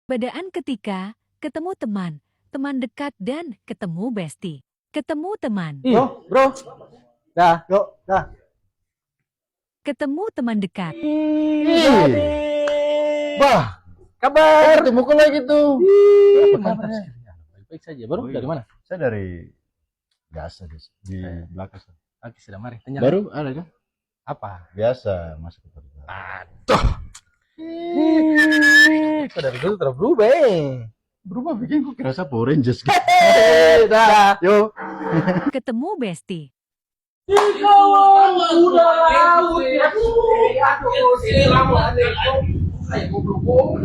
Perbedaan ketika ketemu teman, teman dekat dan ketemu bestie. Ketemu teman, Bro. Dah, yuk, dah. ketemu teman dekat. Bah, Kabar. ketemu kok lagi tuh. Apa kabarnya? Baik-baik saja. Baru dari mana? Saya dari biasa di belakang. Oke, sudah mari. Tanya. Baru ada kan? Apa? Biasa masuk ke tempat. Aduh. Kok dari dulu terus berubah? Berubah bikin kok kerasa Power Rangers. Dah. Yo. Ketemu bestie. Kawan udah laut ya. Aduh, sini lama. Ayo, goblok.